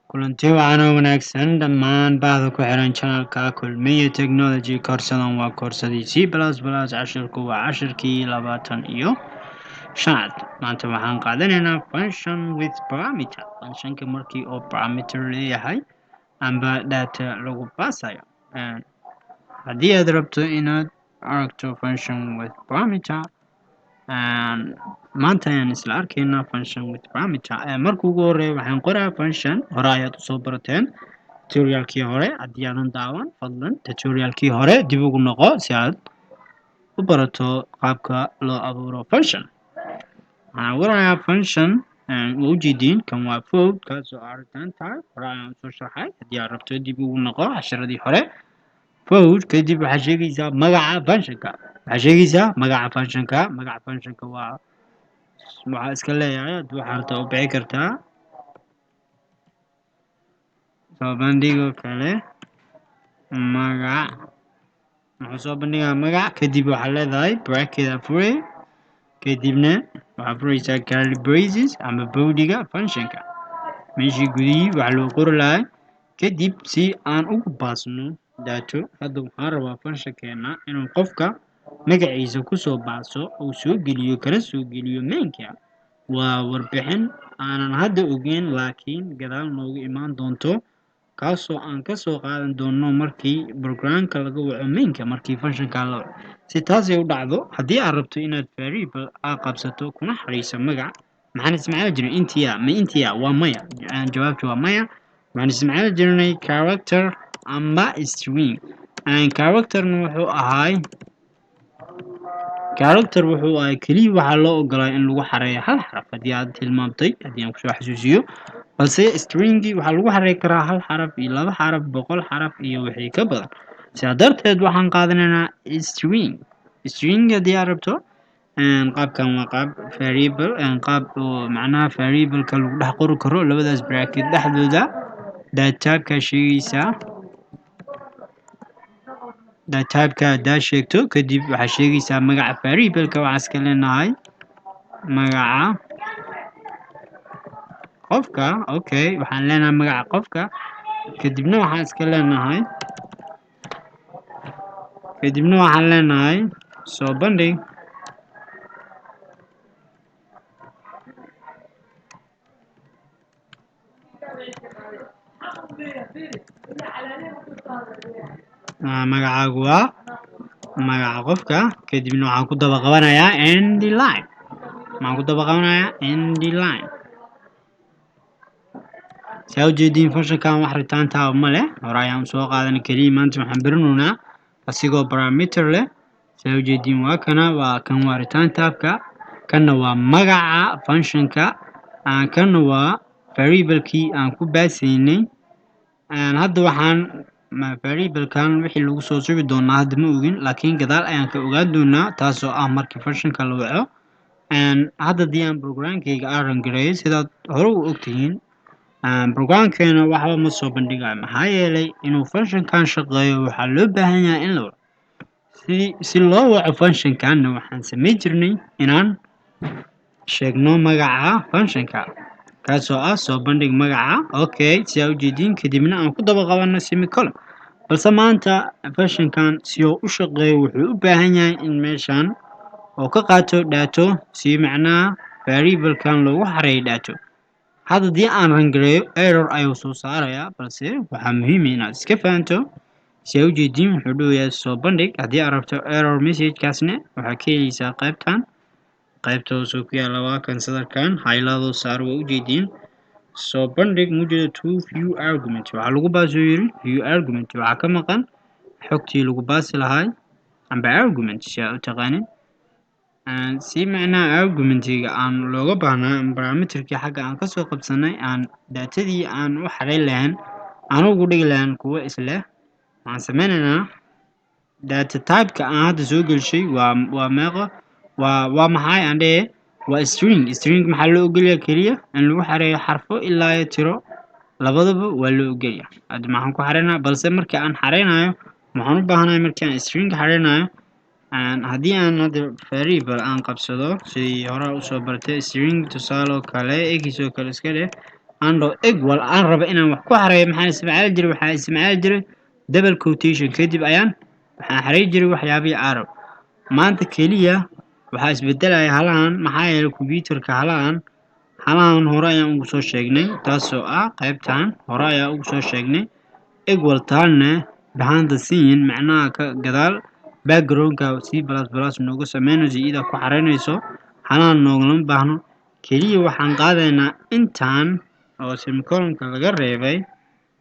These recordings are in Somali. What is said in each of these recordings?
kulanti wacan oo wanaagsan dhammaan bahda ku xiran channelka kulmiye technology koorsadan waa koorsadii c cashirku waa cashirkii 25 maanta waxaan qaadanaynaa function with parameter functionka markii oo parameter leeyahay amba data lagu baasayo haddii aad rabto inaad aragto function with parameter maanta ayaan isla arkaynaa function with parameter marka ugu horeeya waxaan qoraa function hore ayaad usoo barateen tutorialkii hore haddii aadan daawan fadlan tutorialkii hore dib ugu noqo si aad u barato qaabka loo abuuro function waxaan warayaa function waa ujeediin kan waa float kaasoo aritaan tahay hore ayaan usoo sharxay haddii aad rabto dib ugu noqo casharadii hore float kadib waxaad sheegaysaa magaca functionka magaca functionka waxaa iska leeyahay haddii waxaa rabta u bixi kartaa soo bandhigo kale magac wuxuu soo bandhigaa magac kadib waxaa leedahay bracket afure kadibna waxaa furaysaa curly braces ama bowdiga functionka meeshii gudihii waxaa loo qori lahay kadib si aan ugu baasno daato hadda waxaan rabaa functionkeena inuu qofka magaciisa kusoo baaso uu soo geliyo kana soo geliyo mainka waa warbixin aanan hadda ogeyn laakiin gadaal noogu imaan doonto kaasoo aan kasoo qaadan doono markii programka laga waco mainka markii functionka la waco si taasay u dhacdo haddii aad rabto inaad variable aad qabsato kuna xariiso magac maxaan isticmaali jirnay intia waa maya jawaabtu waa maya waxaan isticmaali jirnay character ama string characterna wuxuu ahay keliya waxaa loo ogolaa in lagu xareeyo hal xaraf haddii aad tilmaamtay haddii aan kusoo xasuusiyo balse stringi waxaa lagu xareey karaa hal xaraf iyo 2 xaraf 100 xaraf iyo wixii ka badan sidaa darteed waxaan qaadanaynaa string haddii aad rabto qaabkan waa qaab variable qaab oo macnaha variableka lagu dhex qori karo labadaas bracket dhexdooda dataabka sheegaysaa dataabka haddaad sheegto kadib waxaa sheegaysaa magaca variableka waxaa iska leenahay magaca qofka okay waxaan leenahay magaca qofka kadibna waxaan iska leenahay soo bandhig magacaagu waa magaca qofka kadibna waxaan ku daba qabanayaa end line saa ujeediin functionkan wax ritaantaa ma leh hore ayaan soo qaadanay keliya maanta waxaan baranaynaa asigoo parameter leh saa ujeediin waa kan waa return tabka kanna waa magaca functionka kanna waa variablekii aan ku baasaynay hadda waxaan variablekan wixii lagu soo sugi doonaa hadda ma ogin laakiin gadaal ayaan ka ogaan doonaa taasoo ah markii functionka la waco hadda haddii aan programkayga aaran gareeyo sidaad hore u ogtihiin programkeena waxba ma soo bandhigayo maxaa yeelay inuu functionkan shaqeeyo waxaa loo baahan yahay in la waco si loo waco functionkanna waxaan samayn jirnay inaan sheegno magaca functionka kaasoo ah soo bandhig magaca okay sidaa ujeediin kadibna aan ku daba qabano semicolon balse maanta functionkan si uu u shaqeeyo wuxuu u baahan yahay in meeshan oo ka qaato daato si macnaha variablekan loogu xareeyo daato hadda haddii aan rangareeyo error ayuu soo saarayaa balse waxaa muhiim ah inaad iska fahanto si aa ujeediin wuxuu dhawayaa soo bandhig haddii aad rabto error messagekaasna waxaa ka helaysaa qaybta hoose ku yaala waa kan sadarkan hayladoo saar waa ujeediin soo bandhig mujeda to view argument waxaa lagu baasoo yiri view argument waxaa ka maqan xogtii lagu baasi lahay amba argument si aa u taqaanin si macnaha argumentiga aan looga baahnaa parameterkii xagga aan kasoo qabsanay aan daatadii aan u xareyn lahayn aan ugu dhigi lahayn kuwo isleh waxaan sameynaynaa data typeka aan hadda soo gelshay waa meeqa waa maxay aan dhehe waa string maxaa loo ogolyahay keliya in lagu xareeyo xarfo ilaa iyo tiro labadaba waa loo ogolyahay hadda maxaan ku xareynaa balse markii aan xareynayo waxaan u baahanahay markii aan string xareynayo haddii aan hadda variable aan qabsado sidii hore usoo bartay string tusaale oo kale egis oo kale iska dheh and equal aan raba inaan wax ku xareeyo maxaan isticmaali jiray waxaan isticmaali jiray double quotation kadib ayaan waxaan xareey jiray waxyaabihii aan rabo maanta keliya waxaa isbedelaya halahan maxaa yeelay computerka halahan hore ayaan ugu soo sheegnay taasoo ah qaybtan hore ayaan ugu soo sheegnay equal taanna behind the scene macnaha ka gadaal backgroundka C++ noogu sameynayso iyada ku xareynayso halahan noogama baahno keliya waxaan qaadaynaa intaan oo semicolonka laga reebay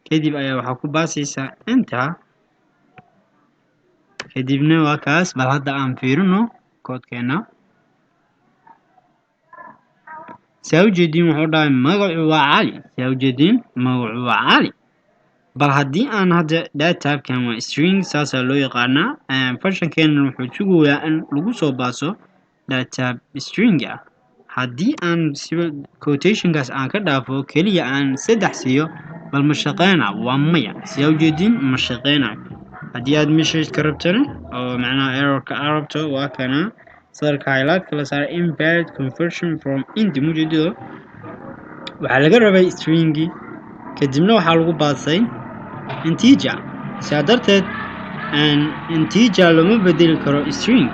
kadib ayaa waxaa ku baasaysaa inta kadibna waa kaas bal hadda aan fiirino koodkeena saa ujeediin wuxuu dhahay magacu waa cali saa ujeediin magacu waa cali bal haddii aan hadda dataabkan waa string saasaa loo yaqaanaa functionkeena wuxuu sugayaa in lagu soo baaso dataab string ah haddii aan quotationkaas aan ka dhaafo keliya aan 3 siiyo bal ma shaqeyna waa maya saa ujeediin ma shaqeyna haddii aad message ka rabtana oo macnaha errorka aad rabto waa kana sadarka highlightka la saaray invalid conversion from int mujeedo waxaa laga rabay stringi kadibna waxaa lagu baasay integer sidaa darteed integer lama bedeli karo string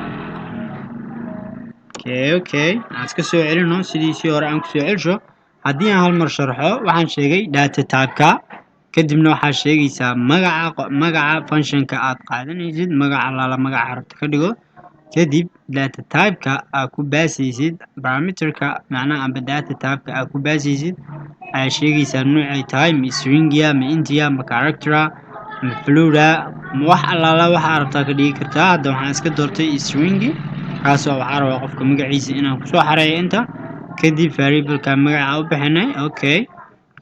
okay aan iska soo celino sidiisii hore aan kusoo celsho haddii aan hal mar sharxo waxaan sheegay data type-ka kadibna waxaa sheegaysaa magaca functionka aad qaadanaysid magaca lala magaca rabta ka dhigo kadib data type-ka aad ku baasaysid parameterka macnaha amba data type-ka aad ku baasaysid ayaa sheegaysaa noocay tahay ma stringia ma intia ma charactera ma floata ma wax allaala waxaa rabtaa ka dhigi kartaa hadda waxaan iska doortay stringi kaasoo waxaa rabaa qofka magaciisa inaan kusoo xareeyo inta kadib variableka magaca u bixinay okay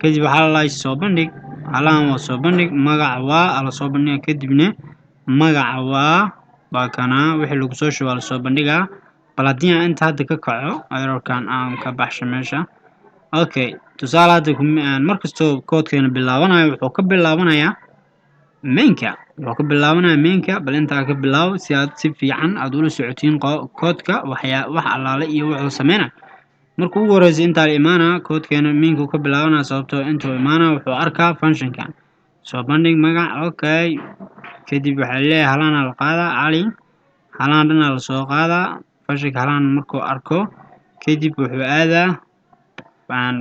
kadib waxaa lalahay soo bandhig halahan waa soo bandhig magaca waa ala soo bandhiga kadibna magaca waa kana wixii lagu soo shubaa la soo bandhigaa bal haddii aan inta hadda ka kaco errorkan aan ka baxsho meesha okay tusaale hadda markastoo koodkeena bilaabanayo wuxuu ka bilaabanayaa mainka bal intaa ka bilaabo si aad si fiican aad ula socotiin koodka wax allaale iyo wuxuu sameynayo marka ugu horeysa intaa la imaanaa koodkeena mainka ka bilaabanaya sababtoo intuu imaanaa wuxuu arkaa functionkan soo bandhig magac okay kadib waxaa leeyahay halana la qaadaa cali halaan dhana la soo qaadaa functionka halaan markuu arko kadib wuxuu aadaa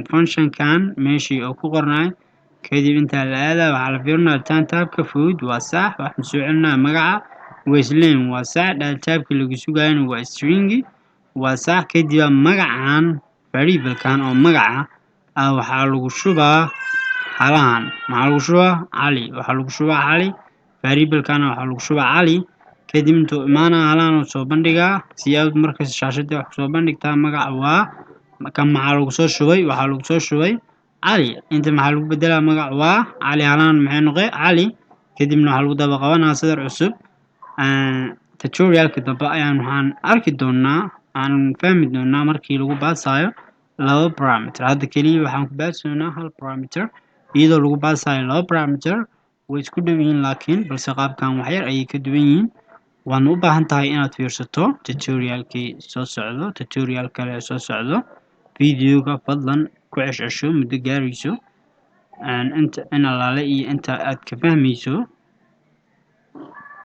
functionkan meeshii oo ku qornay kadib intaa la aadaa waxaa la fiirinaya return tabka food waa sax waxaan soo celinaya magaca waslane waa sax data tabka lagu sugayana waa stringi waa sax kadib magacan variablekan oo magaca waxaa lagu shubaa halahan maxaa lagu shubaa cali waxaa lagu shubaa cali variablekan waxaa lagu shubaa cali kadib intuu imaanaa halahan soo bandhigaa si aad markaas shaashada wax soo bandhigtaa magaca waa kan maxaa lagu soo shubay waxaa lagu soo shubay cali inta maxaa lagu bedelaa magac waa cali halahan maxay noqday cali kadibna waxaa lagu daba qabanaa sadar cusub tutorialka dambe ayaan waxaan arki doonaa aan fahmi doonaa markii lagu baasayo laba parameter hadda keliya waxaan ku baasaynaa hal parameter iyadoo lagu baasayo laba parameter way isku dhow yihiin laakiin balse qaabkan waxyar ayay ka duwan yihiin waana u baahan tahay inaad fiirsato tutorialkii soo socdo tutorial kale soo socdo videoga fadlan ku cesho muddo gaarayso inta in allaale iyo inta aad ka fahmayso